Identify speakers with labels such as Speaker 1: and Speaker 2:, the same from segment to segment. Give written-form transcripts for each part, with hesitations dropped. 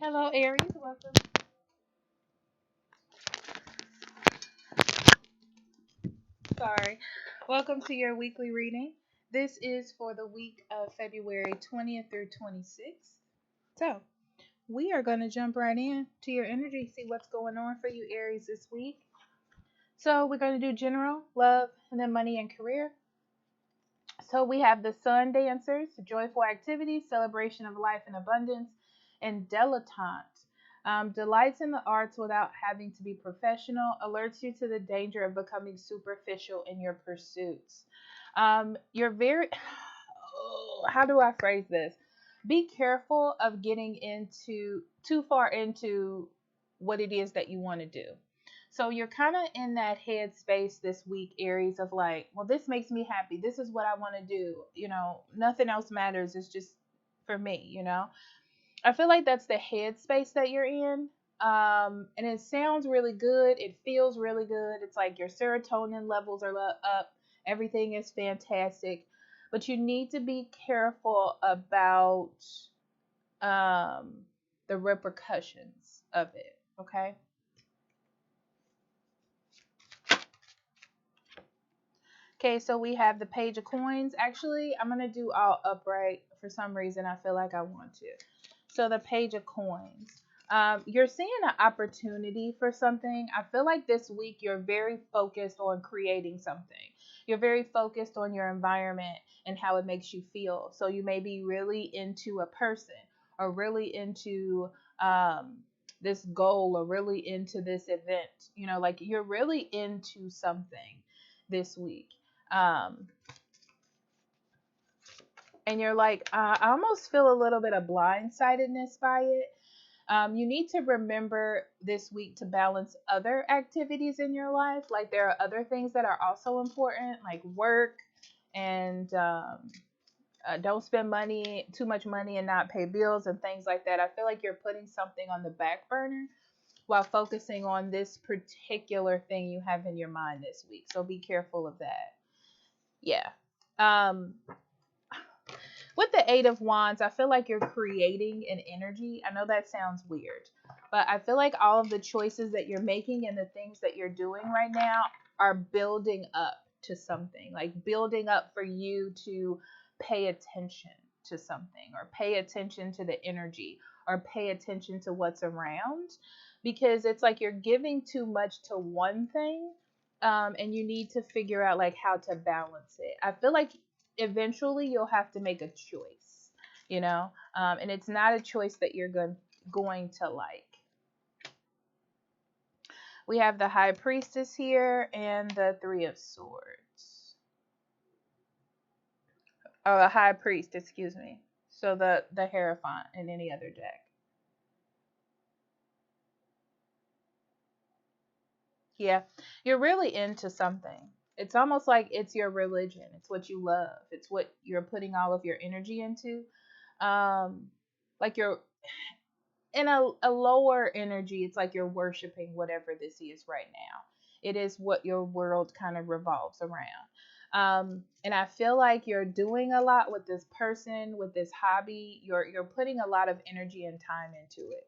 Speaker 1: Hello, Aries. Welcome. Sorry. Welcome to your weekly reading. This is for the week of February 20th through 26th. So, we are going to jump right in to your energy, see what's going on for you, Aries, this week. So, we're going to do general, love, and then money and career. So, we have the Sun Dancers, joyful activities, celebration of life and abundance, and dilettante. Delights in the arts without having to be professional, alerts you to the danger of becoming superficial in your pursuits. You're very, how do I phrase this? Be careful of getting into too far into what it is that you want to do. So you're kind of in that headspace this week, Aries, of like, well, this makes me happy. This is what I want to do. Nothing else matters. It's just for me. I feel like that's the headspace that you're in. And it sounds really good. It feels really good. It's like your serotonin levels are up. Everything is fantastic. But you need to be careful about um, the repercussions of it. Okay. Okay, so we have the Page of Coins. Actually, I'm going to do all upright for some reason. I feel like I want to. So the Page of Coins. You're seeing an opportunity for something. I feel like this week you're very focused on creating something. You're very focused on your environment and how it makes you feel. So you may be really into a person or really into this goal or really into this event. Like you're really into something this week. Um, and you're like, I almost feel a little bit of blindsidedness by it. You need to remember this week to balance other activities in your life. Like there are other things that are also important, like work and don't spend too much money and not pay bills and things like that. I feel like you're putting something on the back burner while focusing on this particular thing you have in your mind this week. So be careful of that. Yeah. Um, with the Eight of Wands, I feel like you're creating an energy. I know that sounds weird, but I feel like all of the choices that you're making and the things that you're doing right now are building up to something, like building up for you to pay attention to something or pay attention to the energy or pay attention to what's around because it's like you're giving too much to one thing, and you need to figure out like how to balance it. I feel like eventually you'll have to make a choice, and it's not a choice that you're going to like. We have the High Priestess here and the Three of Swords. Oh, the High Priest, excuse me. So the Hierophant in any other deck. Yeah, you're really into something. It's almost like it's your religion. It's what you love. It's what you're putting all of your energy into. Um, like you're in a lower energy. It's like you're worshiping whatever this is right now. It is what your world kind of revolves around. And I feel like you're doing a lot with this person, with this hobby. You're putting a lot of energy and time into it.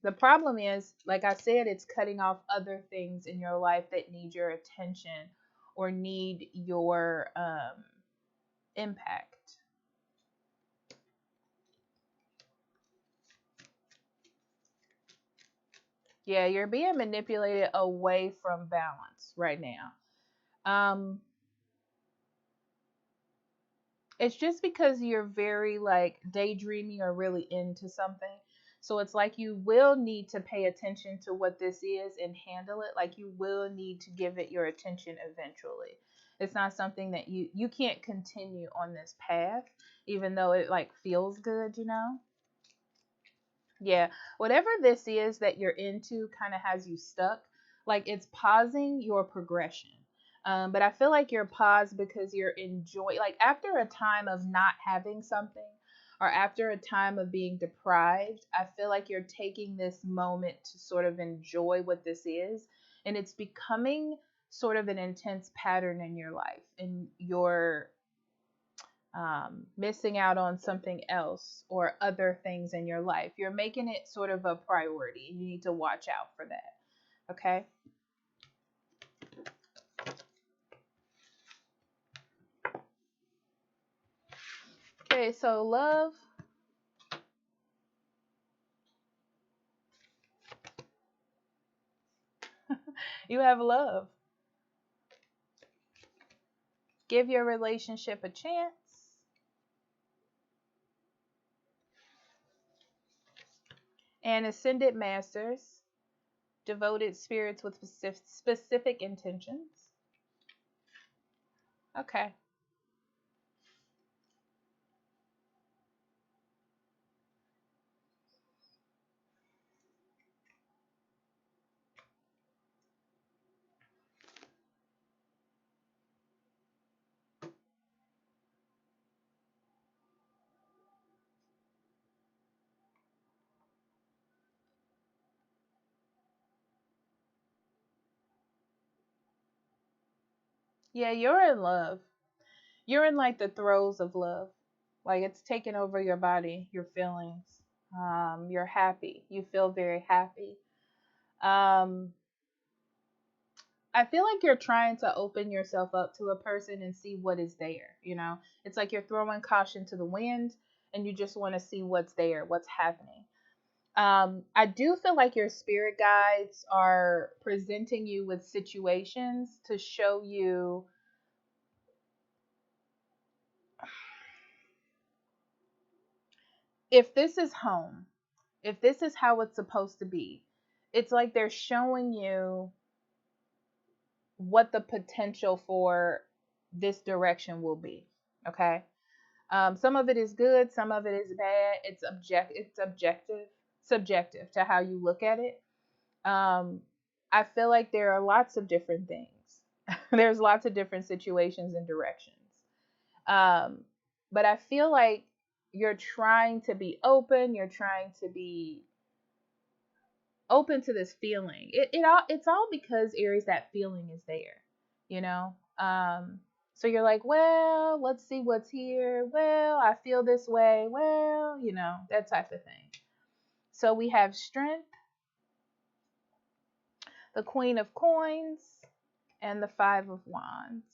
Speaker 1: The problem is, like I said, it's cutting off other things in your life that need your attention or need your impact. Yeah, you're being manipulated away from balance right now. Um, it's just because you're very like daydreaming or really into something. So it's like you will need to pay attention to what this is and handle it. Like you will need to give it your attention eventually. It's not something that you can't continue on this path even though it like feels good. Yeah, whatever this is that you're into kind of has you stuck. Like it's pausing your progression. But I feel like you're paused because you're enjoying, like after a time of not having something or after a time of being deprived, I feel like you're taking this moment to sort of enjoy what this is. And it's becoming sort of an intense pattern in your life. And missing out on something else or other things in your life. You're making it sort of a priority. You need to watch out for that. Okay. Okay, so love. You have love. Give your relationship a chance. And ascended masters, devoted spirits with specific intentions. Okay. Yeah, you're in love. You're in like the throes of love. Like it's taking over your body, your feelings. You're happy. You feel very happy. Um, I feel like you're trying to open yourself up to a person and see what is there, you know? It's like you're throwing caution to the wind and you just want to see what's there, what's happening. I do feel like your spirit guides are presenting you with situations to show you if this is home, if this is how it's supposed to be. It's like they're showing you what the potential for this direction will be. Okay. Some of it is good, some of it is bad. It's objective, subjective to how you look at it. Um, I feel like there are lots of different things. There's lots of different situations and directions. Um, but I feel like you're trying to be open. You're trying to be open to this feeling. It's all because Aries, that feeling is there, you know. So you're like, well, let's see what's here. Well, I feel this way. Well, you know, that type of thing. So we have strength, the Queen of Coins, and the Five of Wands.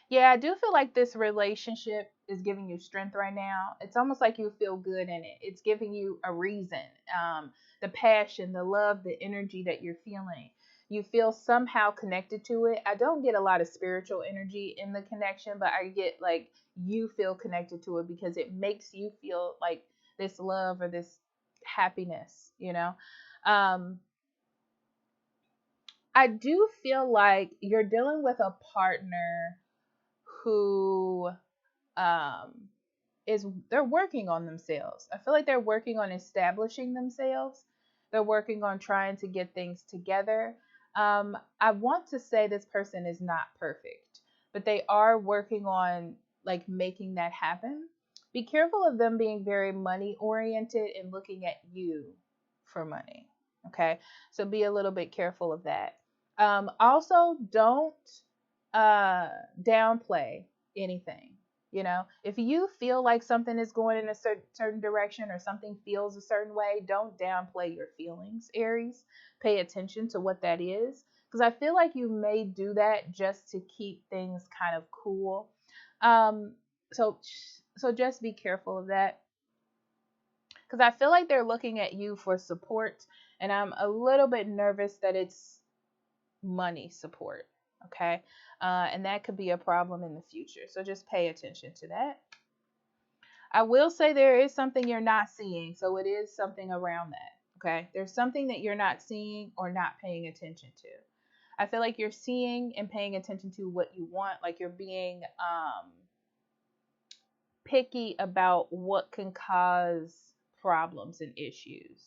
Speaker 1: Yeah, I do feel like this relationship is giving you strength right now. It's almost like you feel good in it. It's giving you a reason. The passion, the love, the energy that you're feeling. You feel somehow connected to it. I don't get a lot of spiritual energy in the connection, but I get like you feel connected to it because it makes you feel like this love or this happiness, you know? Um, I do feel like you're dealing with a partner who um is they're working on themselves. I feel like they're working on establishing themselves. They're working on trying to get things together. I want to say this person is not perfect, but they are working on like making that happen. Be careful of them being very money oriented and looking at you for money. Okay, so be a little bit careful of that. Also, don't downplay anything. You know, if you feel like something is going in a certain direction or something feels a certain way, don't downplay your feelings, Aries. Pay attention to what that is. Because I feel like you may do that just to keep things kind of cool. Um, so, so just be careful of that. Because I feel like they're looking at you for support. And I'm a little bit nervous that it's money support. Okay. And that could be a problem in the future. So just pay attention to that. I will say there is something you're not seeing. So it is something around that. Okay. There's something that you're not seeing or not paying attention to. I feel like you're seeing and paying attention to what you want. Like you're being picky about what can cause problems and issues.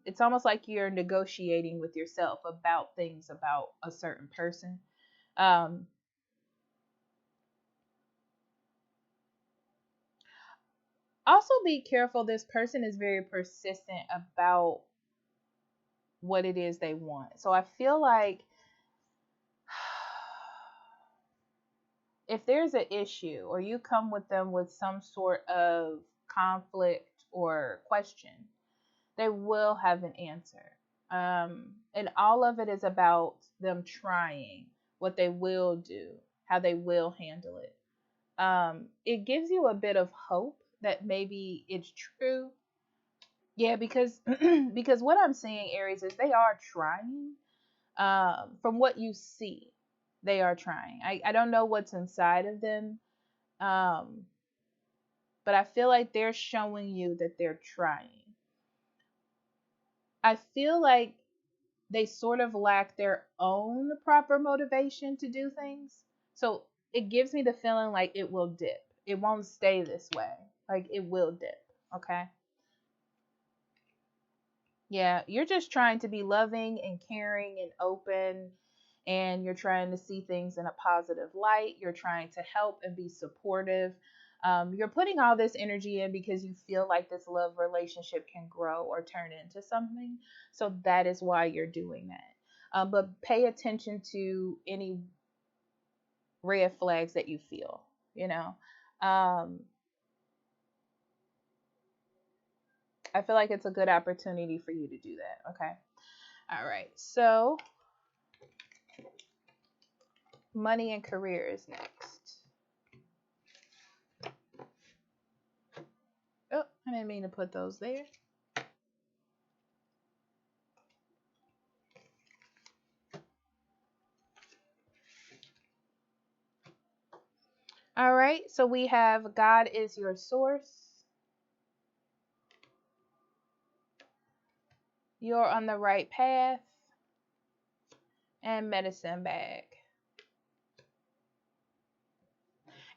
Speaker 1: It's almost like you're negotiating with yourself about things about a certain person. Um, Also, be careful. This person is very persistent about what it is they want. So I feel like if there's an issue or you come with them with some sort of conflict or question, they will have an answer. And all of it is about them trying what they will do, how they will handle it. It gives you a bit of hope that maybe it's true. Yeah, because because what I'm seeing, Aries, is they are trying. From what you see, they are trying. I don't know what's inside of them, um, but I feel like they're showing you that they're trying. I feel like they sort of lack their own proper motivation to do things. So it gives me the feeling like it will dip. It won't stay this way. Like it will dip. Okay. Yeah, you're just trying to be loving and caring and open, and you're trying to see things in a positive light. You're trying to help and be supportive. You're putting all this energy in because you feel like this love relationship can grow or turn into something. So that is why you're doing that. But pay attention to any red flags that you feel, you know. Um, I feel like it's a good opportunity for you to do that. Okay. All right. So money and career is next. Oh, I didn't mean to put those there. All right, so we have God is your source. You're on the right path. And medicine bag.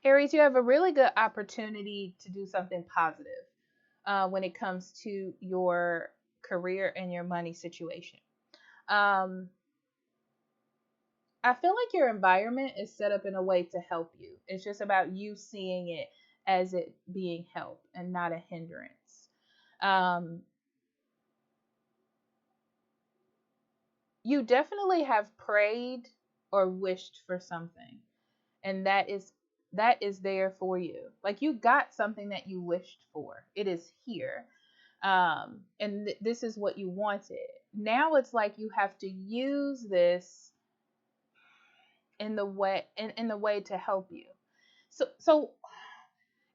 Speaker 1: Aries, you have a really good opportunity to do something positive when it comes to your career and your money situation. Um, I feel like your environment is set up in a way to help you. It's just about you seeing it as it being help and not a hindrance. Um, you definitely have prayed or wished for something, and that is there for you. Like you got something that you wished for. It is here. And this is what you wanted. Now it's like you have to use this in the way to help you. So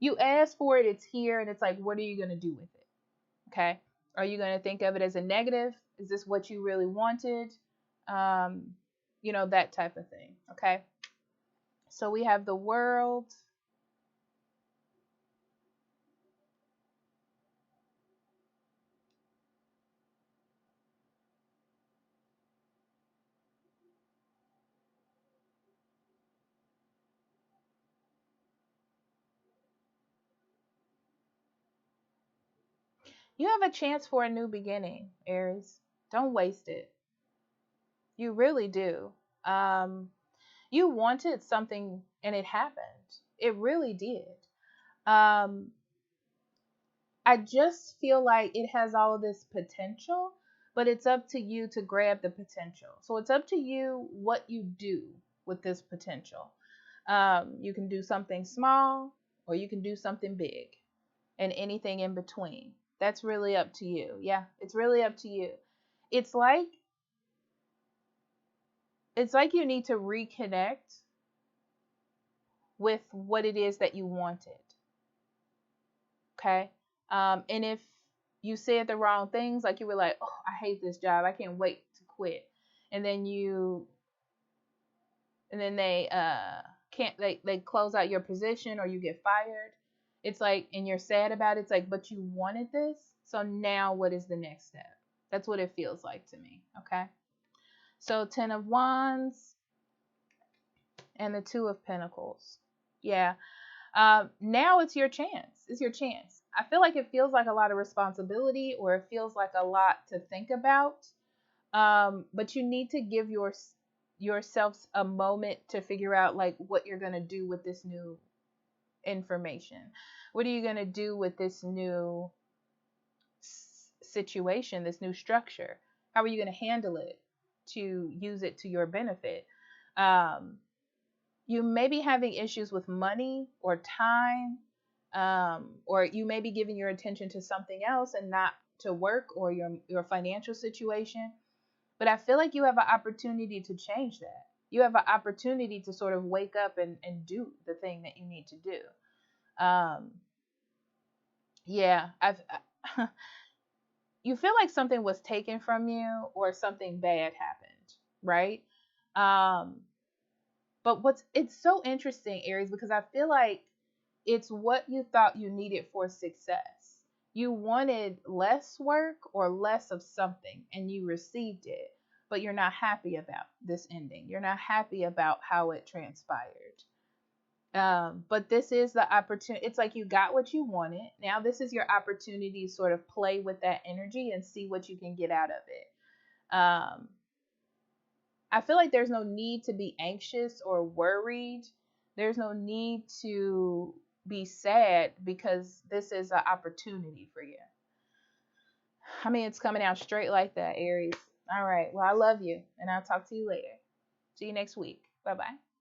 Speaker 1: you ask for it, it's here, and it's like, what are you going to do with it? Okay. Are you going to think of it as a negative? Is this what you really wanted? um that type of thing. Okay. So we have the world. You have a chance for a new beginning, Aries. Don't waste it. You really do. um you wanted something and it happened. It really did. um I just feel like it has all of this potential, but it's up to you to grab the potential. So it's up to you what you do with this potential. You can do something small or you can do something big, and anything in between. That's really up to you. Yeah, it's really up to you. It's like it's like you need to reconnect with what it is that you wanted. Okay. And if you said the wrong things, like you were like, oh, I hate this job, I can't wait to quit. And then they can't they close out your position or you get fired. It's like, and you're sad about it. It's like, but you wanted this. So now what is the next step? That's what it feels like to me. Okay. So 10 of Wands and the 2 of Pentacles. Yeah. Now it's your chance. It's your chance. I feel like it feels like a lot of responsibility, or it feels like a lot to think about. But you need to give yourselves a moment to figure out like what you're gonna do with this new information. What are you gonna do with this new situation, this new structure? How are you gonna handle it to use it to your benefit? Um, You may be having issues with money or time, or you may be giving your attention to something else and not to work or your financial situation. But I feel like you have an opportunity to change that. You have an opportunity to sort of wake up and do the thing that you need to do. Um, yeah, you feel like something was taken from you or something bad happened, right? Um, but it's so interesting, Aries, because I feel like it's what you thought you needed for success. You wanted less work or less of something, and you received it, but you're not happy about this ending. You're not happy about how it transpired. But this is the opportunity. It's like you got what you wanted. Now, this is your opportunity to sort of play with that energy and see what you can get out of it. I feel like there's no need to be anxious or worried. There's no need to be sad because this is an opportunity for you. I mean, it's coming out straight like that, Aries. All right. Well, I love you, and I'll talk to you later. See you next week. Bye bye.